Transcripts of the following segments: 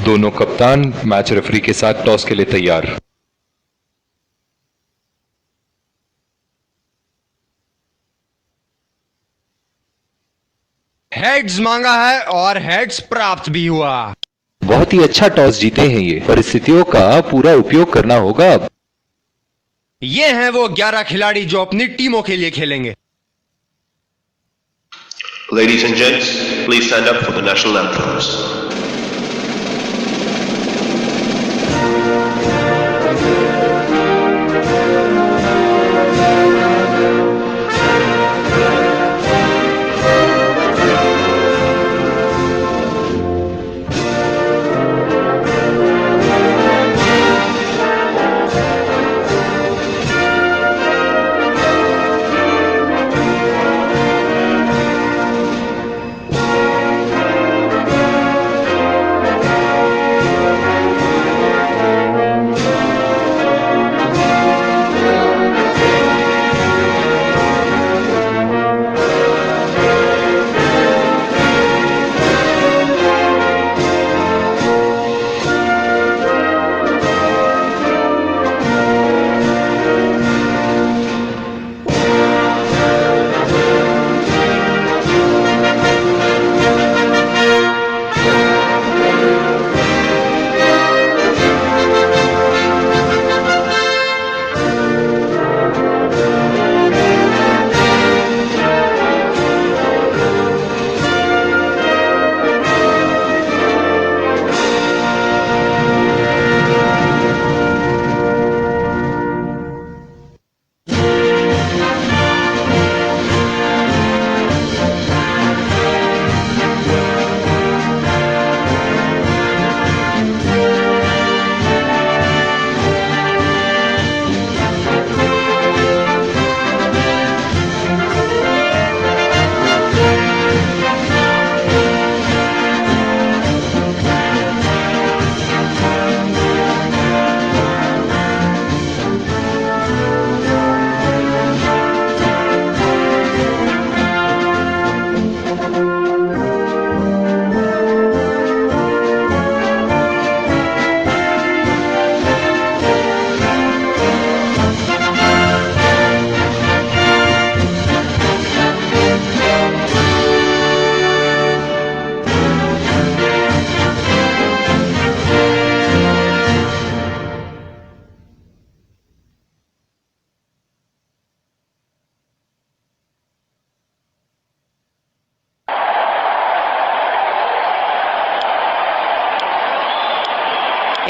दोनों कप्तान match referee के साथ टॉस के लिए तैयार। हेड्स मांगा है और हेड्स प्राप्त भी हुआ। बहुत ही अच्छा टॉस जीते हैं ये, परिस्थितियों का पूरा उपयोग करना होगा अब। ये हैं वो 11 खिलाड़ी जो अपनी टीमों के लिए खेलेंगे। Ladies and gents, please stand up for the national anthems.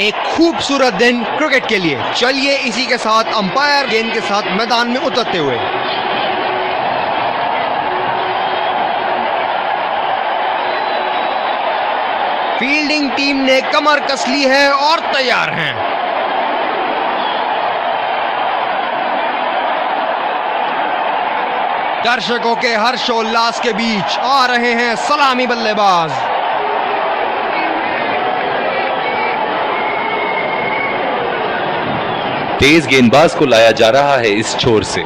एक खूबसूरत दिन क्रिकेट के लिए। चलिए इसी के साथ अंपायर गेंद के साथ मैदान में उतरते हुए। फील्डिंग टीम ने कमर कस ली है और तैयार हैं। दर्शकों के हर्षोल्लास के बीच आ रहे हैं सलामी बल्लेबाज। तेज गेंदबाज को लाया जा रहा है इस छोर से।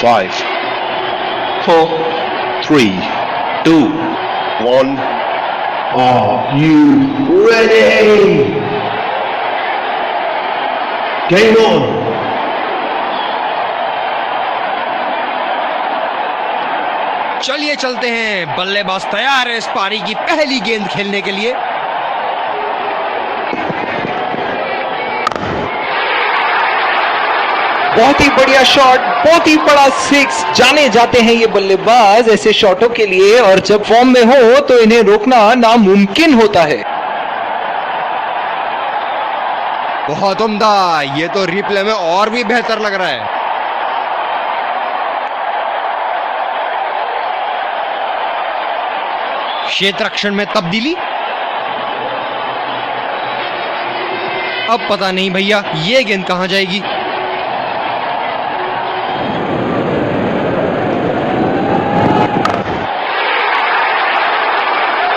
Five, four, three, 2, 1. Are you ready? Game on. चलिए चलते हैं। बल्लेबाज तैयार है इस पारी की पहली गेंद खेलने के लिए। बहुत ही बढ़िया शॉट, बहुत ही बड़ा सिक्स। जाने जाते हैं ये बल्लेबाज ऐसे शॉटों के लिए, और जब फॉर्म में हो तो इन्हें रोकना नामुमकिन होता है। बहुत उम्दा। ये तो रिप्ले में और भी बेहतर लग रहा है। क्षेत्र रक्षण में तब्दीली। अब पता नहीं भैया ये गेंद कहां जाएगी।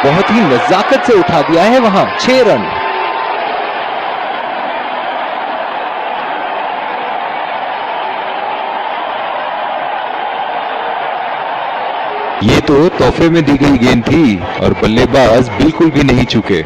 बहुत ही नजाकत से उठा दिया है वहां। 6 रन। ये तो तोहफे में दी गई गेंद थी और बल्लेबाज बिल्कुल भी नहीं चूके।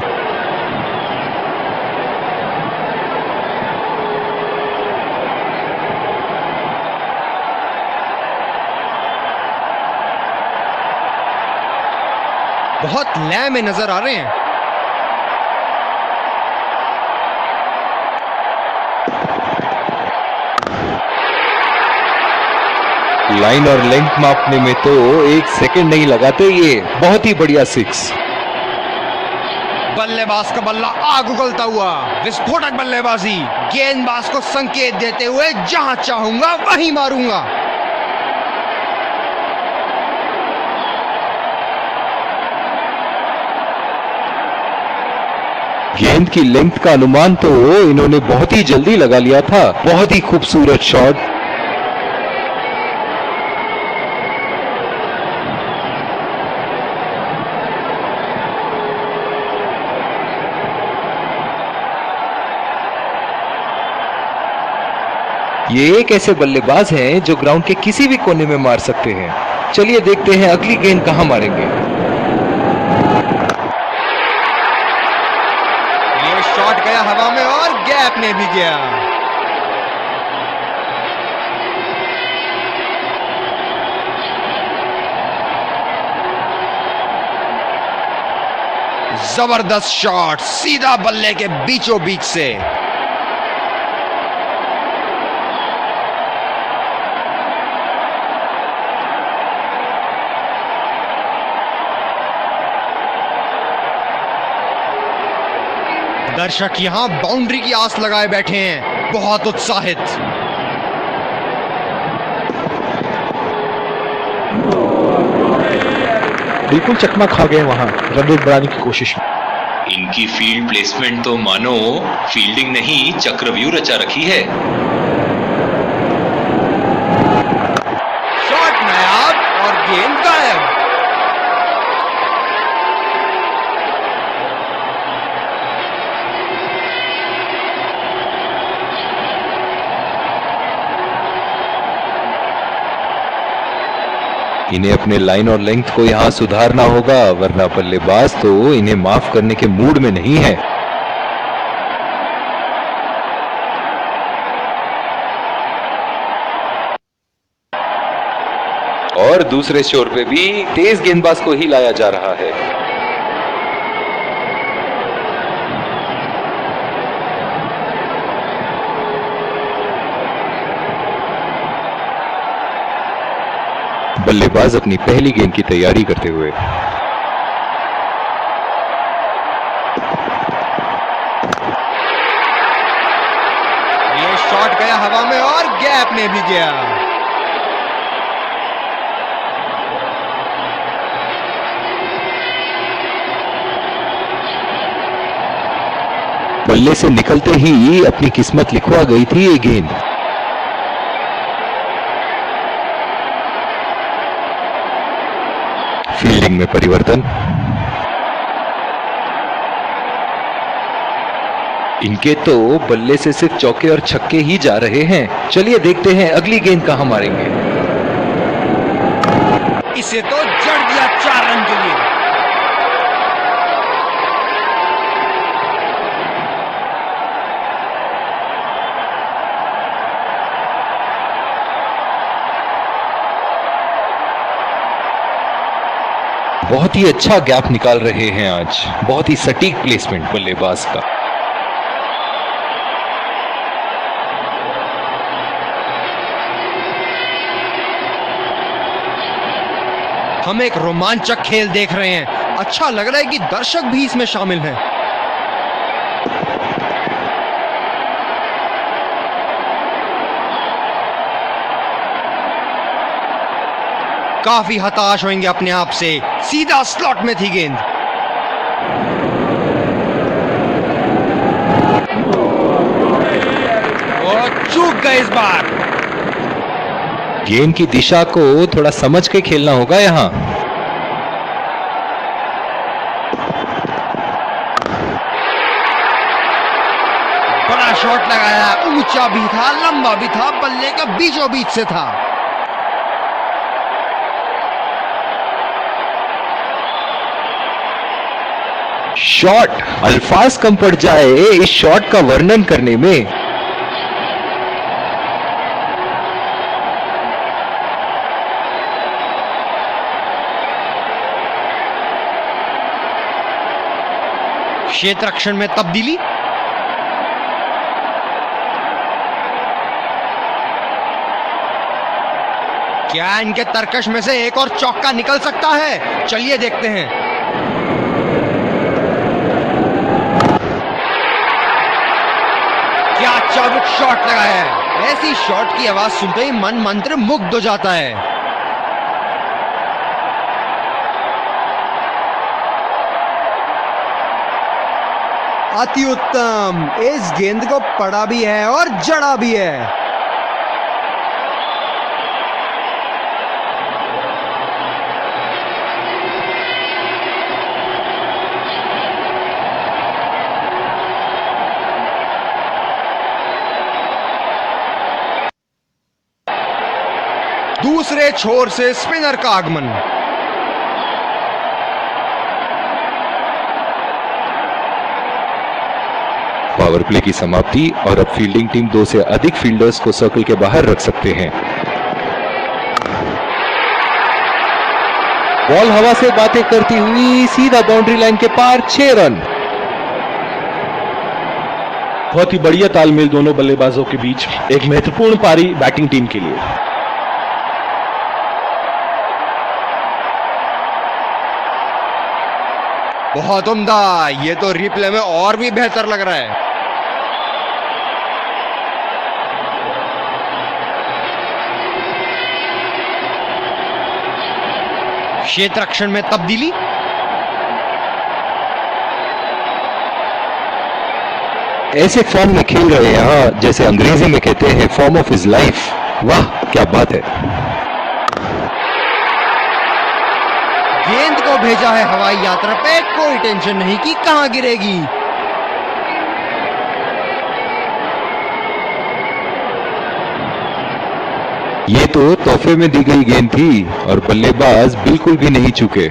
बहुत लय में नजर आ रहे हैं। लाइन और लेंथ मापने में तो 1 सेकंड नहीं लगाते ये। बहुत ही बढ़िया 6। बल्लेबाज का बल्ला आग उगलता हुआ, विस्फोटक बल्लेबाजी, गेंदबाज को संकेत देते हुए जहां चाहूंगा वहीं मारूंगा। गेंद की लेंथ का अनुमान तो इन्होंने बहुत ही जल्दी लगा लिया था। बहुत ही खूबसूरत शॉट। ये एक ऐसे बल्लेबाज हैं जो ग्राउंड के किसी भी कोने में मार सकते हैं। चलिए देखते हैं अगली गेंद कहां मारेंगे। ये शॉट गया हवा में और गैप में भी गया। जबरदस्त शॉट सीधा बल्ले के बीचों बीच से। दर्शक यहां बाउंड्री की आस लगाए बैठे हैं, बहुत उत्साहित। बिल्कुल चकमा खा गए वहां रन रेट बढ़ाने की कोशिश में। इनकी फील्ड प्लेसमेंट तो मानो फील्डिंग नहीं चक्रव्यूह रचा रखी है। शॉट नायाब और गेंद गायब। इन्हें अपने लाइन और लेंथ को यहां सुधारना होगा, वरना बल्लेबाज तो इन्हें माफ करने के मूड में नहीं है। और दूसरे छोर पे भी तेज गेंदबाज को ही लाया जा रहा है। बल्लेबाज अपनी पहली गेंद की तैयारी करते हुए। ये शॉट गया हवा में और गैप में भी गया। बल्ले से निकलते ही अपनी किस्मत लिखवा गई थी ये गेंद। फील्डिंग में परिवर्तन। इनके तो बल्ले से सिर्फ चौके और छक्के ही जा रहे हैं। चलिए देखते हैं अगली गेंद कहां मारेंगे। इसे तो जड़ दिया 4 रन के लिए। बहुत ही अच्छा गैप निकाल रहे हैं आज। बहुत ही सटीक प्लेसमेंट बल्लेबाज का। हम एक रोमांचक खेल देख रहे हैं। अच्छा लग रहा है कि दर्शक भी इसमें शामिल हैं। काफी हताश होंगे अपने आप से। सीधा स्लॉट में थी गेंद। वो चूक गए इस बार। गेंद की दिशा को थोड़ा समझ के खेलना होगा यहां। बड़ा शॉट लगाया, ऊंचा भी था, लंबा भी था, बल्ले के बीचों बीच से था। शॉट, अल्फाज कम पड़ जाए इस शॉट का वर्णन करने में। क्षेत्र रक्षण में तब्दीली, क्या इनके तरकश में से एक और चौका निकल सकता है? चलिए देखते हैं। क्या चाबुक शॉट लगाया है। ऐसी शॉट की आवाज सुनते ही मन मंत्र मुग्ध हो जाता है। अति उत्तम, इस गेंद को पड़ा भी है और जड़ा भी है। दूसरे छोर से स्पिनर का आगमन। पावर प्ले की समाप्ति और अब फील्डिंग टीम 2 से अधिक फील्डर्स को सर्कल के बाहर रख सकते हैं। बॉल हवा से बातें करती हुई सीधा बाउंड्री लाइन के पार, 6 रन। बहुत ही बढ़िया तालमेल दोनों बल्लेबाजों के बीच, एक महत्वपूर्ण पारी बैटिंग टीम के लिए। बहुत उम्दा, ये तो रिप्ले में और भी बेहतर लग रहा है। क्षेत्र रक्षण में तब्दीली, ऐसे फॉर्म में खेल रहे हैं यहाँ, जैसे अंग्रेजी में कहते हैं फॉर्म ऑफ हिज लाइफ। वाह क्या बात है। गेंद को भेजा है हवाई यात्रा पे, कोई टेंशन नहीं कि कहां गिरेगी। ये तो तोहफे में दी गई गेंद थी और बल्लेबाज बिल्कुल भी नहीं चूके।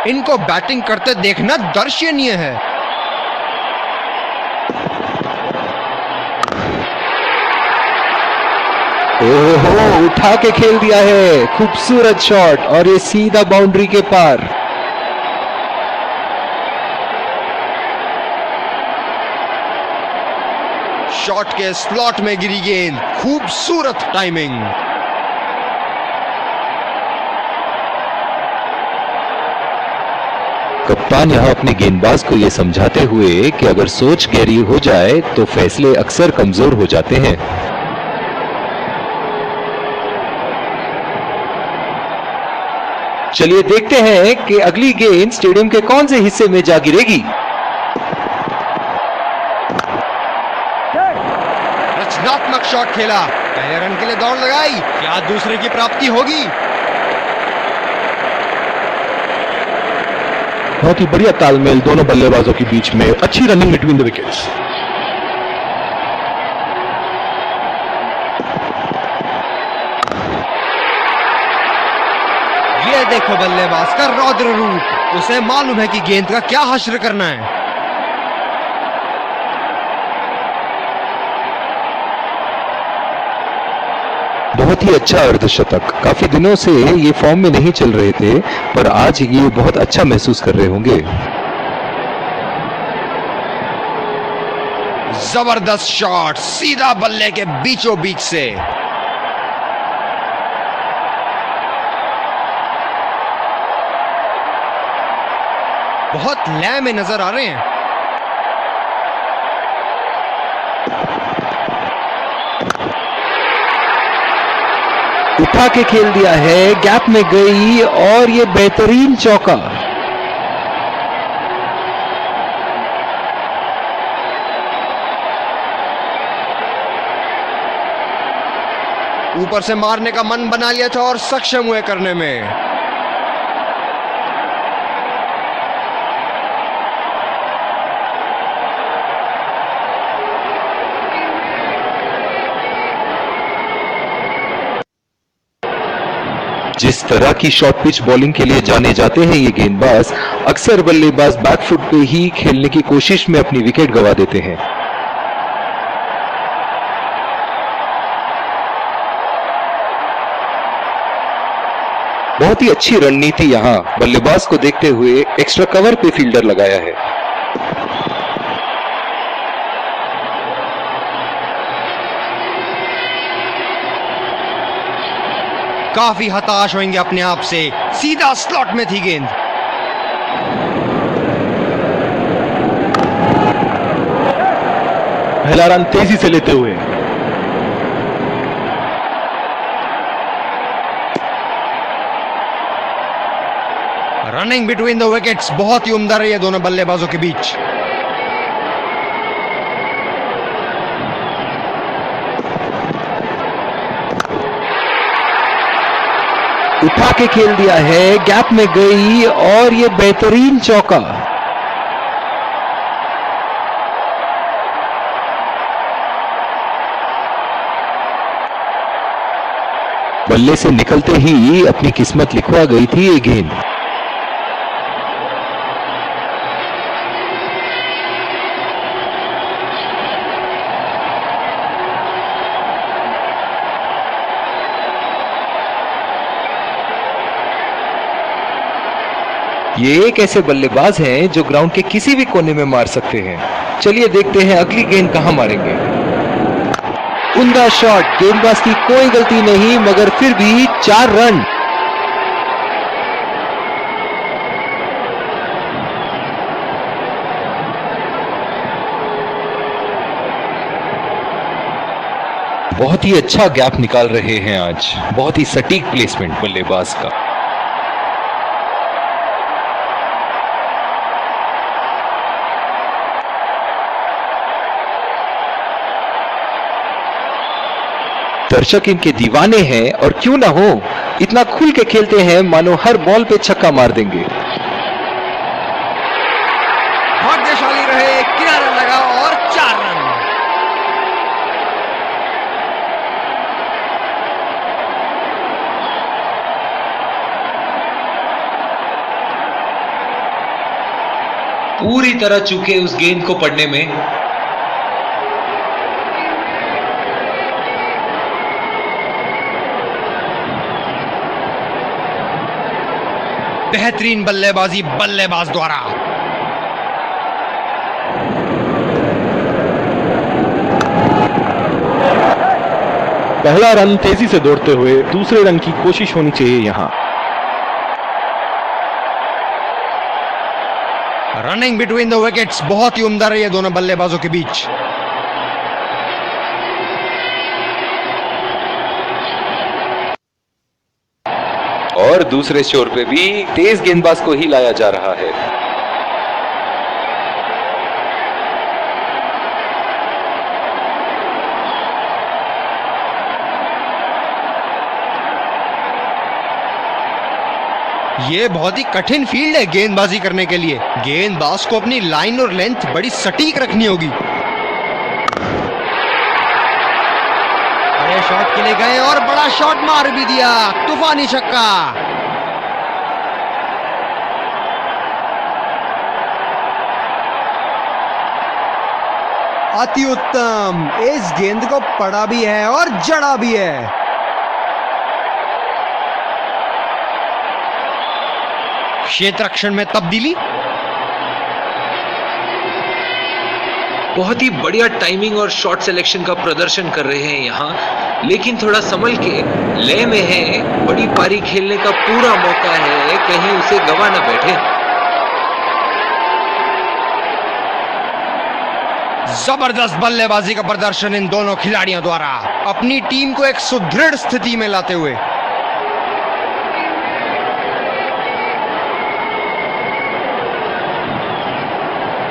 इनको बैटिंग करते देखना दर्शनीय है। ओहो, उठा के खेल दिया है, खूबसूरत शॉट और ये सीधा बाउंड्री के पार। शॉट के स्लॉट में गिरी गेंद, खूबसूरत टाइमिंग। कप्तान यहां अपने गेंदबाज को यह समझाते हुए कि अगर सोच गहरी हो जाए तो फैसले अक्सर कमजोर हो जाते हैं। चलिए देखते हैं कि अगली गेंद स्टेडियम के कौन से हिस्से में जा गिरेगी। रचनात्मक शॉट खेला, पहले रन के लिए दौड़ लगाई, क्या दूसरे की प्राप्ति होगी? बहुत ही बढ़िया तालमेल दोनों बल्लेबाजों के बीच में, अच्छी रनिंग बिटवीन द विकेट्स। ये देखो बल्लेबाज का रौद्र रूप, उसे मालूम है कि गेंद का क्या हश्र करना है। बहुत ही अच्छा अर्धशतक। काफी दिनों से ये फॉर्म में नहीं चल रहे थे, पर आज ये बहुत अच्छा महसूस कर रहे होंगे। जबरदस्त शॉट, सीधा बल्ले के बीचों बीच से। बहुत लय में नजर आ रहे हैं। उठा के खेल दिया है, गैप में गई और ये बेहतरीन चौका। ऊपर से मारने का मन बना लिया था और सक्षम हुए करने में। जिस तरह की शॉर्ट पिच बॉलिंग के लिए जाने जाते हैं ये गेंदबाज, अक्सर बल्लेबाज बैकफुट पे ही खेलने की कोशिश में अपनी विकेट गंवा देते हैं। बहुत ही अच्छी रणनीति यहां बल्लेबाज को देखते हुए एक्स्ट्रा कवर पे फील्डर लगाया है। काफी हताश होंगे अपने आप से, सीधा स्लॉट में थी गेंद। पहला रन तेजी से लेते हुए रनिंग बिटवीन द विकेट्स बहुत ही उम्दा रही है दोनों बल्लेबाजों के बीच। उठा के खेल दिया है, गैप में गई और ये बेहतरीन चौका। बल्ले से निकलते ही अपनी किस्मत लिखवा गई थी ये गेंद। ये एक ऐसे बल्लेबाज हैं जो ग्राउंड के किसी भी कोने में मार सकते हैं। चलिए देखते हैं अगली गेंद कहां मारेंगे। उम्दा शॉट, गेंदबाज की कोई गलती नहीं, मगर फिर भी 4 रन। बहुत ही अच्छा गैप निकाल रहे हैं आज, बहुत ही सटीक प्लेसमेंट बल्लेबाज का। दर्शक इनके दीवाने हैं और क्यों ना हो, इतना खुल के खेलते हैं मानो हर बॉल पे छक्का मार देंगे। भाग्यशाली रहे, किनारा लगा और 4 रन। पूरी तरह चूके उस गेंद को पढ़ने में। बेहतरीन बल्लेबाजी बल्लेबाज द्वारा। पहला रन तेजी से दौड़ते हुए दूसरे रन की कोशिश होनी चाहिए यहां। रनिंग बिटवीन द विकेट्स बहुत ही उम्दा रही है दोनों बल्लेबाजों के बीच। और दूसरे छोर पे भी तेज गेंदबाज को ही लाया जा रहा है। ये बहुत ही कठिन फील्ड है गेंदबाजी करने के लिए। गेंदबाज को अपनी लाइन और लेंथ बड़ी सटीक रखनी होगी। बड़े शॉट के लिए गए और बड़ा शॉट मार भी दिया, तूफानी छक्का। अति उत्तम, इस गेंद को पड़ा भी है और जड़ा भी है। क्षेत्र रक्षण में तब्दीली। बहुत ही बढ़िया टाइमिंग और शॉट सिलेक्शन का प्रदर्शन कर रहे हैं यहाँ, लेकिन थोड़ा संभल के, लय में है, बड़ी पारी खेलने का पूरा मौका है, कहीं उसे गवा ना बैठे। जबरदस्त बल्लेबाजी का प्रदर्शन इन दोनों खिलाड़ियों द्वारा, अपनी टीम को एक सुदृढ़ स्थिति में लाते हुए।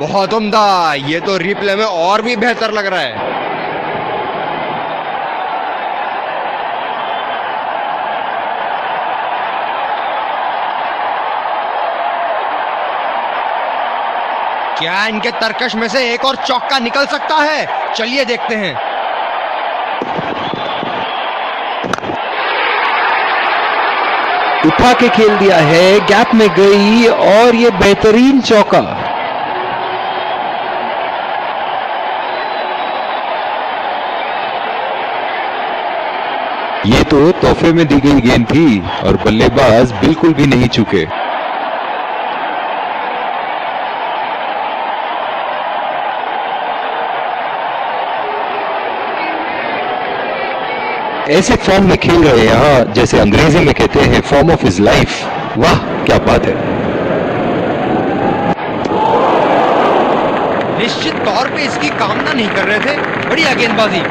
बहुत उम्दा, ये तो रिप्ले में और भी बेहतर लग रहा है। क्या इनके तरकश में से एक और चौका निकल सकता है? चलिए देखते हैं। उठा के खेल दिया है, गैप में गई और ये बेहतरीन चौका। ये तो तोहफे में दी गई गेंद थी और बल्लेबाज बिल्कुल भी नहीं चूके। ऐसे फॉर्म में खेल रहे हैं यहाँ, जैसे अंग्रेजी में कहते हैं फॉर्म ऑफ हिज लाइफ। वाह क्या बात है। निश्चित तौर पे इसकी कामना नहीं कर रहे थे। बढ़िया गेंदबाजी।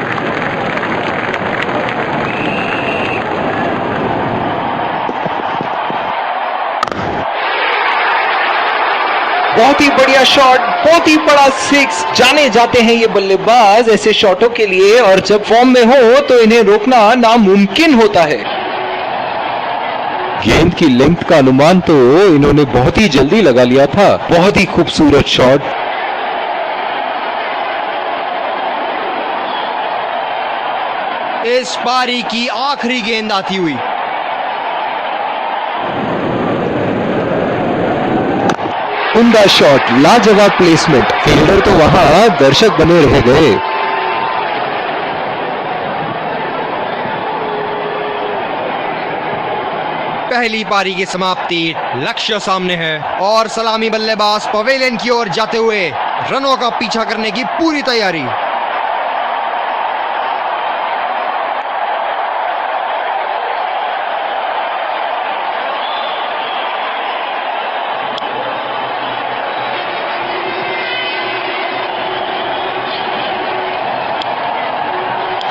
बहुत ही बढ़िया शॉट, बहुत ही बड़ा सिक्स। जाने जाते हैं ये बल्लेबाज ऐसे शॉटों के लिए, और जब फॉर्म में हो तो इन्हें रोकना नामुमकिन होता है। गेंद की लेंथ का अनुमान तो इन्होंने बहुत ही जल्दी लगा लिया था। बहुत ही खूबसूरत शॉट। इस पारी की आखिरी गेंद आती हुई। उम्दा शॉट, लाजवाब प्लेसमेंट। फील्डर तो वहां, दर्शक बने रह गए। पहली पारी की समाप्ति, लक्ष्य सामने है और सलामी बल्लेबाज पवेलियन की ओर जाते हुए रनों का पीछा करने की पूरी तैयारी।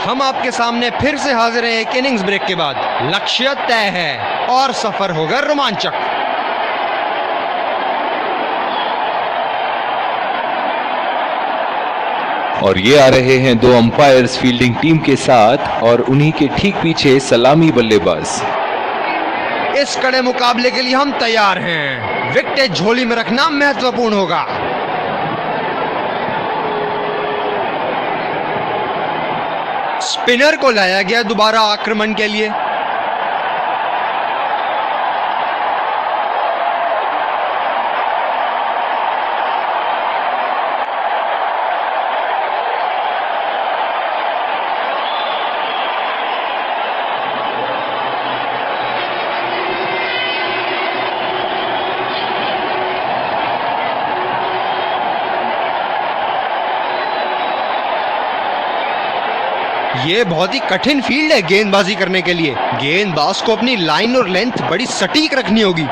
हम आपके सामने फिर से हाजिर हैं एक इनिंग्स ब्रेक के बाद। लक्ष्य तय है और सफर होगा रोमांचक। और ये आ रहे हैं दो अंपायर्स फील्डिंग टीम के साथ और उन्हीं के ठीक पीछे सलामी बल्लेबाज। इस कड़े मुकाबले के लिए हम तैयार हैं। विकेट झोली में रखना महत्वपूर्ण होगा। स्पिनर को लाया गया दोबारा आक्रमण के लिए। ये बहुत ही कठिन फील्ड है गेंदबाजी करने के लिए। गेंदबाज को अपनी लाइन और लेंथ बड़ी सटीक रखनी होगी।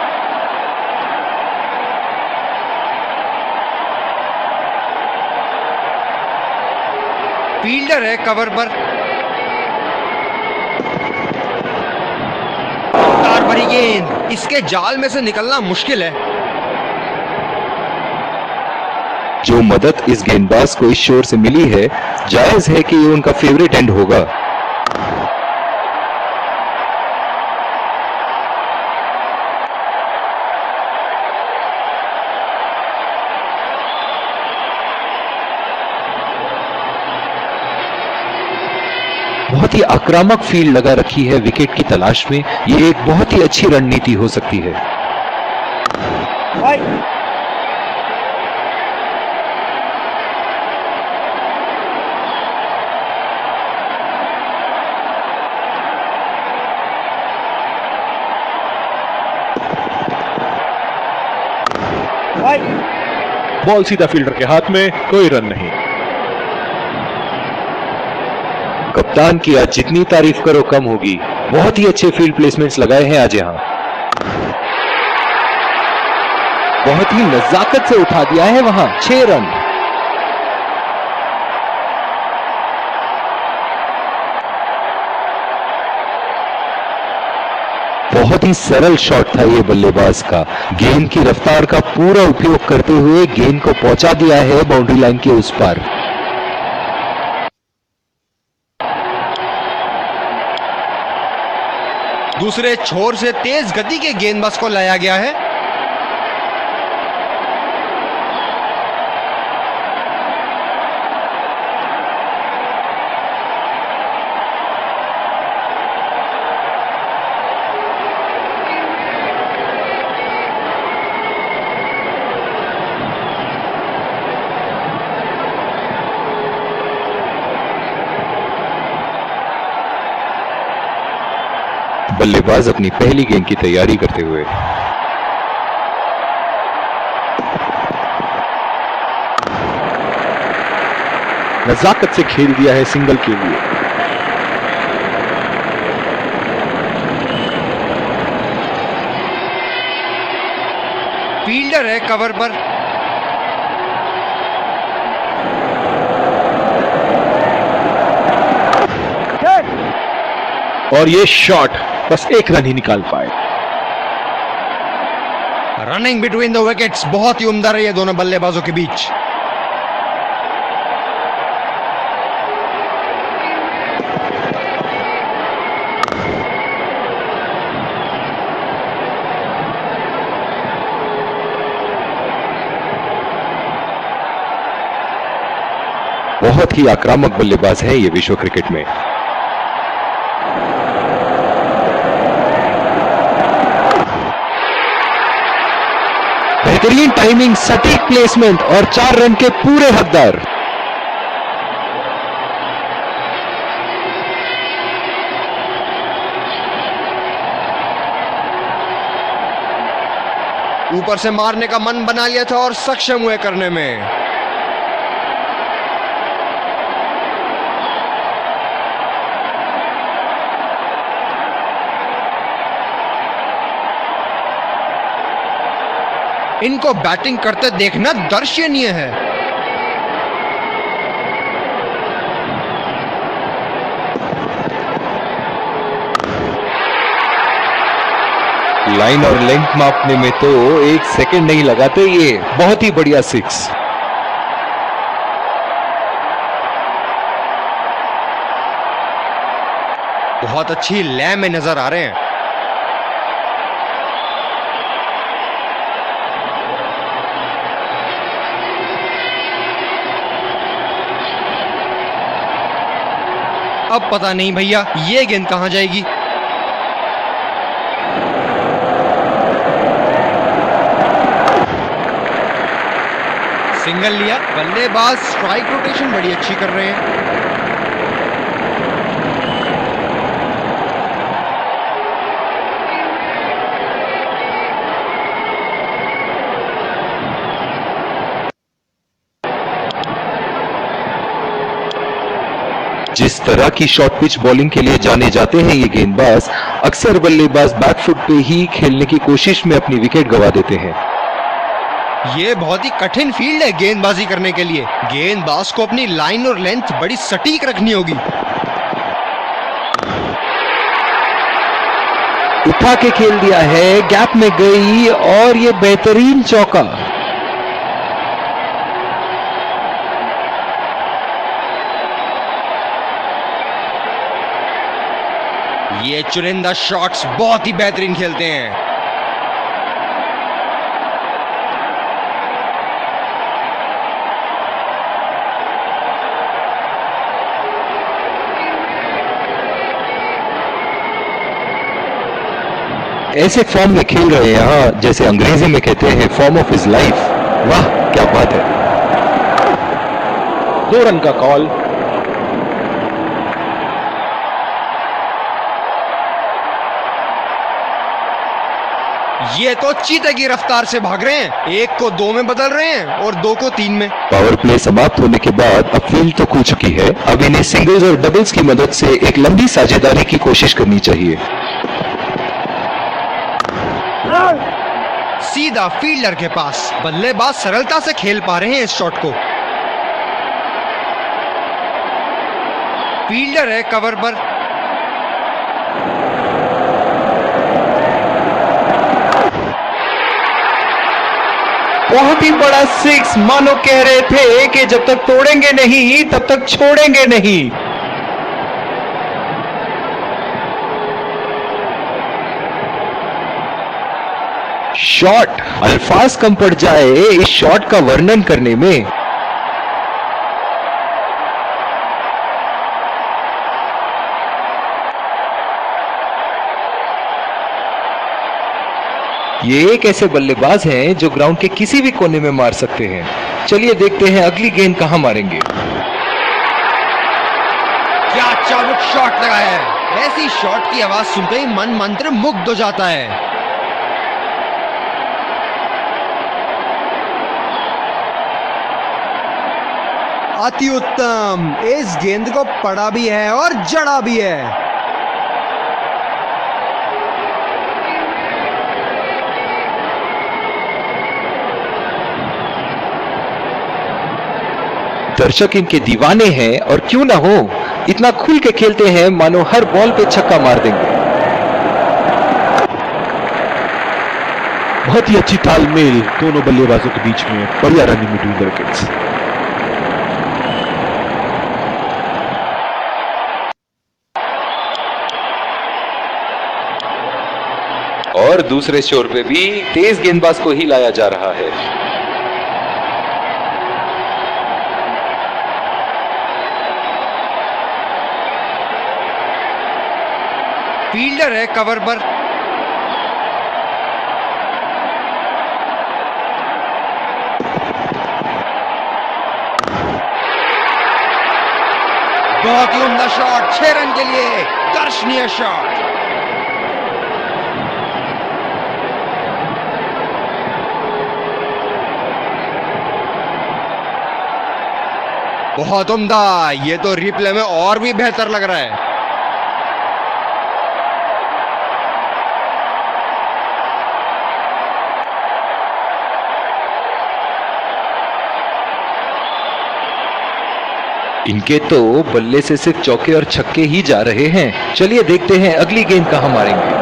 फील्डर है कवर पर। रफ्तार भरी गेंद, इसके जाल में से निकलना मुश्किल है। जो मदद इस गेंदबाज को इस शोर से मिली है, जायज है कि ये उनका फेवरेट एंड होगा। बहुत ही आक्रामक फील्ड लगा रखी है विकेट की तलाश में। ये एक बहुत ही अच्छी रणनीति हो सकती है। बॉल सीधा फील्डर के हाथ में, कोई रन नहीं। कप्तान की आज जितनी तारीफ करो कम होगी। बहुत ही अच्छे फील्ड प्लेसमेंट्स लगाए हैं आज यहां। बहुत ही नजाकत से उठा दिया है वहां। 6 रन। बहुत ही सरल शॉट था ये बल्लेबाज का। गेंद की रफ्तार का पूरा उपयोग करते हुए गेंद को पहुंचा दिया है बाउंड्री लाइन के उस पार। दूसरे छोर से तेज गति के गेंदबाज को लाया गया है। बल्लेबाज अपनी पहली गेंद की तैयारी करते हुए। नजाकत से खेल दिया है सिंगल के लिए। फील्डर है कवर पर। और ये शॉट बस एक रन ही निकाल पाए। रनिंग बिटवीन द विकेट्स बहुत ही उम्दा रही है दोनों बल्लेबाजों के बीच। बहुत ही आक्रामक बल्लेबाज है ये विश्व क्रिकेट में। बेहतरीन टाइमिंग, सटीक प्लेसमेंट और 4 रन के पूरे हकदार। ऊपर से मारने का मन बना लिया था और सक्षम हुए करने में। इनको बैटिंग करते देखना दर्शनीय है। लाइन और लेंथ मापने में तो 1 सेकंड नहीं लगाते ये। बहुत ही बढ़िया 6। बहुत अच्छी लय में नजर आ रहे हैं। अब पता नहीं भैया ये गेंद कहां जाएगी। सिंगल लिया। बल्लेबाज स्ट्राइक रोटेशन बड़ी अच्छी कर रहे हैं। जिस तरह की शॉर्ट पिच बॉलिंग के लिए जाने जाते हैं ये गेंदबाज, अक्सर बल्लेबाज बैकफुट पे ही खेलने की कोशिश में अपनी विकेट गंवा देते हैं। ये बहुत ही कठिन फील्ड है गेंदबाजी करने के लिए। गेंदबाज को अपनी लाइन और लेंथ बड़ी सटीक रखनी होगी। उठा के खेल दिया है, गैप में गई और ये बेहतरीन चौका। ये चुनिंदा शॉट्स बहुत ही बेहतरीन खेलते हैं। ऐसे फॉर्म में खेल रहे हैं यहाँ, जैसे अंग्रेजी में कहते हैं फॉर्म ऑफ हिज लाइफ। वाह क्या बात है। 2 रन का कॉल। ये तो चीते की रफ्तार से भाग रहे हैं। 1 को 2 में बदल रहे हैं और 2 को 3 में। पावर प्ले समाप्त होने के बाद अब फील्ड तो खुल चुकी है। अब इन्हें सिंगल्स और डबल्स की मदद से एक लंबी साझेदारी की कोशिश करनी चाहिए। सीधा फील्डर के पास। बल्लेबाज सरलता से खेल पा रहे हैं इस शॉट को। फील्डर है कवर पर। बहुत ही बड़ा 6। मानो कह रहे थे कि जब तक तोड़ेंगे नहीं तब तक छोड़ेंगे नहीं। शॉट, अल्फाज कम पड़ जाए इस शॉट का वर्णन करने में। ये एक ऐसे बल्लेबाज हैं जो ग्राउंड के किसी भी कोने में मार सकते हैं। चलिए देखते हैं अगली गेंद कहां मारेंगे। क्या चाबुक शॉट लगाया है। ऐसी शॉट की आवाज सुनते ही मन मंत्र मुग्ध हो जाता है। अति उत्तम, इस गेंद को पड़ा भी है और जड़ा भी है। दर्शक इनके दीवाने हैं और क्यों ना हो, इतना खुल के खेलते हैं मानो हर बॉल पे छक्का मार देंगे। बहुत ही अच्छी तालमेल दोनों बल्लेबाजों के बीच में, बढ़िया रनिंग बिटवीन द विकेट्स। और दूसरे छोर पे भी तेज गेंदबाज को ही लाया जा रहा है। फील्डर है कवर पर। बहुत ही उम्दा शॉट, 6 रन के लिए दर्शनीय शॉट। बहुत उम्दा, ये तो रिप्ले में और भी बेहतर लग रहा है। इनके तो बल्ले से सिर्फ चौके और छक्के ही जा रहे हैं। चलिए देखते हैं अगली गेंद कहां मारेंगे।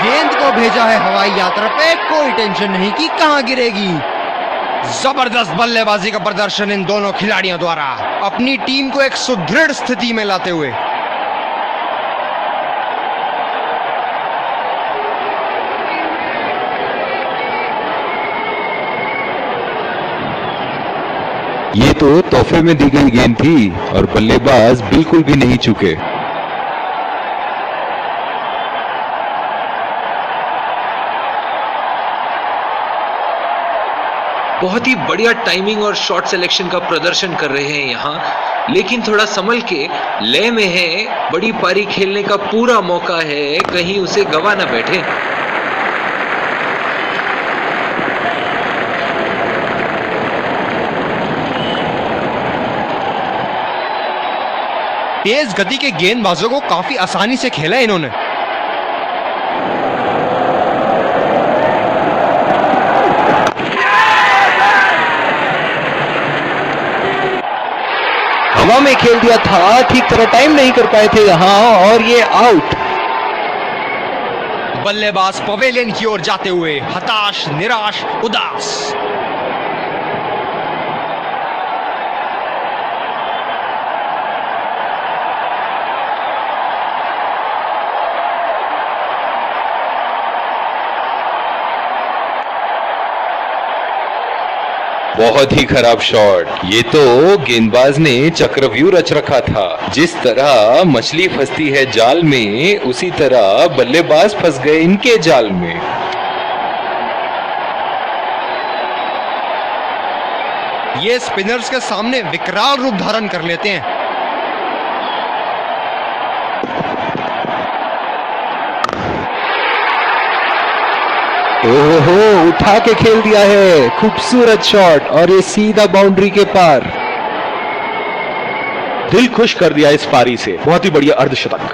गेंद को भेजा है हवाई यात्रा पे, कोई टेंशन नहीं कि कहां गिरेगी। जबरदस्त बल्लेबाजी का प्रदर्शन इन दोनों खिलाड़ियों द्वारा, अपनी टीम को एक सुदृढ़ स्थिति में लाते हुए। ये तो तोहफे में दी गई गेंद थी और बल्लेबाज बिल्कुल भी नहीं चूके। बहुत ही बढ़िया टाइमिंग और शॉट सिलेक्शन का प्रदर्शन कर रहे हैं यहाँ, लेकिन थोड़ा संभल के, लय में है, बड़ी पारी खेलने का पूरा मौका है, कहीं उसे गवा ना बैठे। तेज गति के गेंदबाजों को काफी आसानी से खेला है इन्होंने। हवा में खेल दिया था, ठीक तरह टाइम नहीं कर पाए थे यहां और ये आउट। बल्लेबाज पवेलियन की ओर जाते हुए हताश, निराश, उदास। बहुत ही खराब शॉट। ये तो गेंदबाज ने चक्रव्यूह रच रखा था। जिस तरह मछली फंसती है जाल में, उसी तरह बल्लेबाज फंस गए इनके जाल में। ये स्पिनर्स के सामने विकराल रूप धारण कर लेते हैं। ओहो, उठा के खेल दिया है, खूबसूरत शॉट और ये सीधा बाउंड्री के पार। दिल खुश कर दिया इस पारी से, बहुत ही बढ़िया अर्धशतक।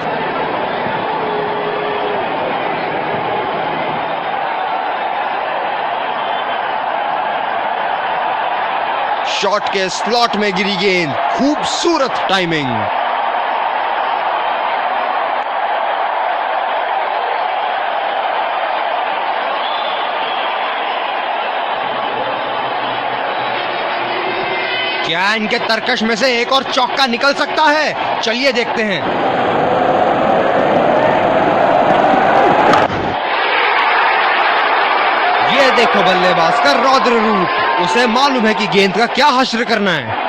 शॉट के स्लॉट में गिरी गेंद, खूबसूरत टाइमिंग। क्या इनके तरकश में से एक और चौका निकल सकता है? चलिए देखते हैं। ये देखो बल्लेबाज का रौद्र रूप, उसे मालूम है कि गेंद का क्या हश्र करना है।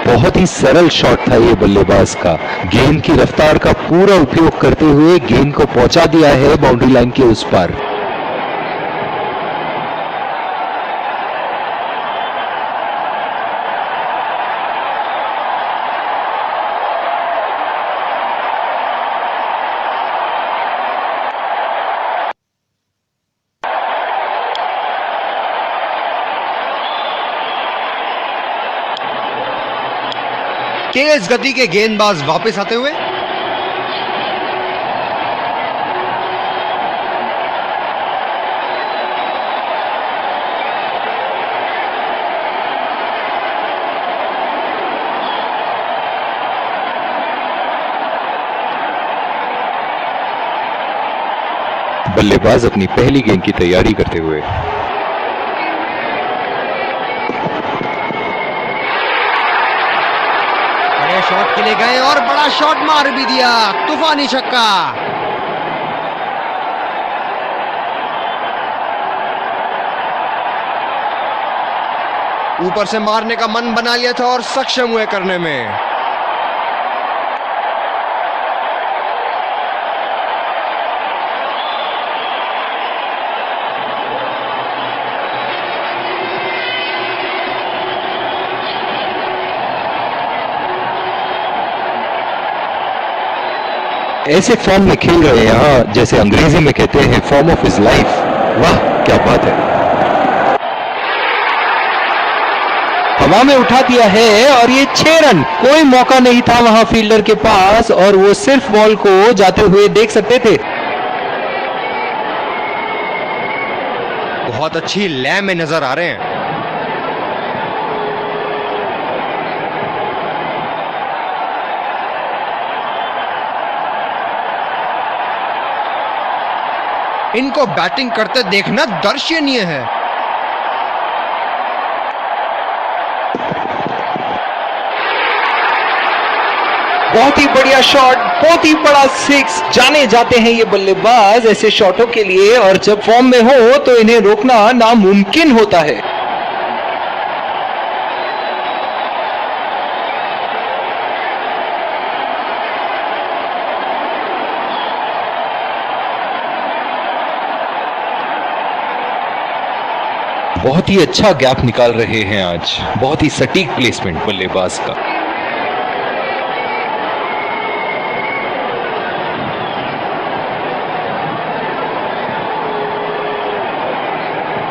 बहुत ही सरल शॉट था ये बल्लेबाज का। गेंद की रफ्तार का पूरा उपयोग करते हुए गेंद को पहुंचा दिया है बाउंड्री लाइन के उस पार। तेज गति के गेंदबाज वापस आते हुए बल्लेबाज अपनी पहली गेंद की तैयारी करते हुए। बड़े शॉट के लिए गए और बड़ा शॉट मार भी दिया, तूफानी छक्का। ऊपर से मारने का मन बना लिया था और सक्षम हुए करने में। ऐसे फॉर्म में खेल रहे हैं यहाँ, जैसे अंग्रेजी में कहते हैं फॉर्म ऑफ हिज लाइफ। वाह क्या बात है। हवा में उठा दिया है और ये 6 रन। कोई मौका नहीं था वहां फील्डर के पास और वो सिर्फ बॉल को जाते हुए देख सकते थे। बहुत अच्छी लय में नजर आ रहे हैं। इनको बैटिंग करते देखना दर्शनीय है। बहुत ही बढ़िया शॉट, बहुत ही बड़ा 6। जाने जाते हैं ये बल्लेबाज ऐसे शॉटों के लिए, और जब फॉर्म में हो तो इन्हें रोकना नामुमकिन होता है। बहुत ही अच्छा गैप निकाल रहे हैं आज। बहुत ही सटीक प्लेसमेंट बल्लेबाज का।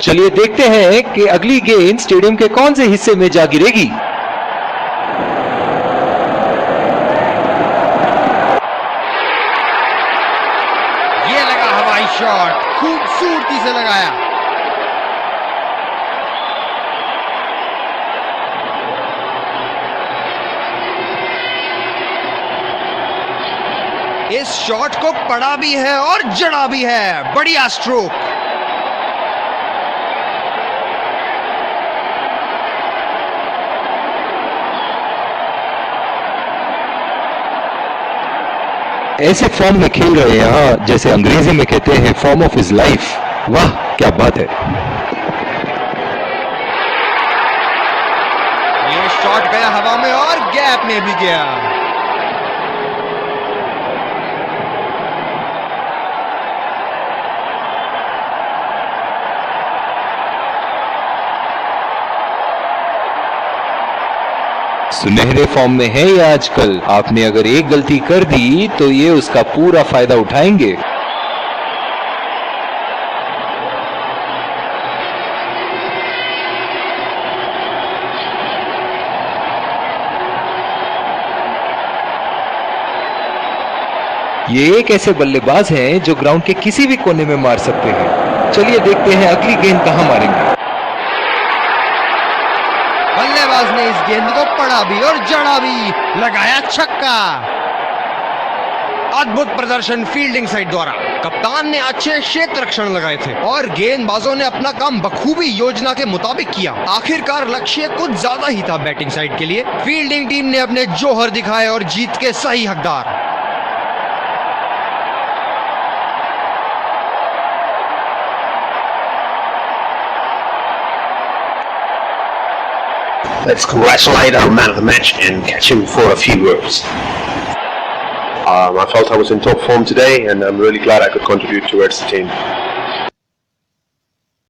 चलिए देखते हैं कि अगली गेंद स्टेडियम के कौन से हिस्से में जा गिरेगी। ये लगा हवाई शॉट, खूबसूरती से लगाया। इस शॉट को पड़ा भी है और जड़ा भी है। बढ़िया स्ट्रोक। ऐसे फॉर्म में खेल रहे हैं यहाँ, जैसे अंग्रेजी में कहते हैं फॉर्म ऑफ हिज लाइफ। वाह क्या बात है। ये शॉट गया हवा में और गैप में भी गया। सुनहरे फॉर्म में है ये आजकल। आपने अगर एक गलती कर दी तो ये उसका पूरा फायदा उठाएंगे। ये एक ऐसे बल्लेबाज हैं जो ग्राउंड के किसी भी कोने में मार सकते हैं। चलिए देखते हैं अगली गेंद कहां मारेंगे। बल्लेबाज ने इस गेंद को पड़ा भी और जड़ा भी, लगाया छक्का। अद्भुत प्रदर्शन फील्डिंग साइड द्वारा। कप्तान ने अच्छे क्षेत्र रक्षण लगाए थे और गेंदबाजों ने अपना काम बखूबी योजना के मुताबिक किया। आखिरकार लक्ष्य कुछ ज्यादा ही था बैटिंग साइड के लिए। फील्डिंग टीम ने अपने जौहर दिखाए और जीत के सही हकदार। Let's congratulate our man of the match and catch him for a few words. I felt I was in top form today, and I'm really glad I could contribute towards the team.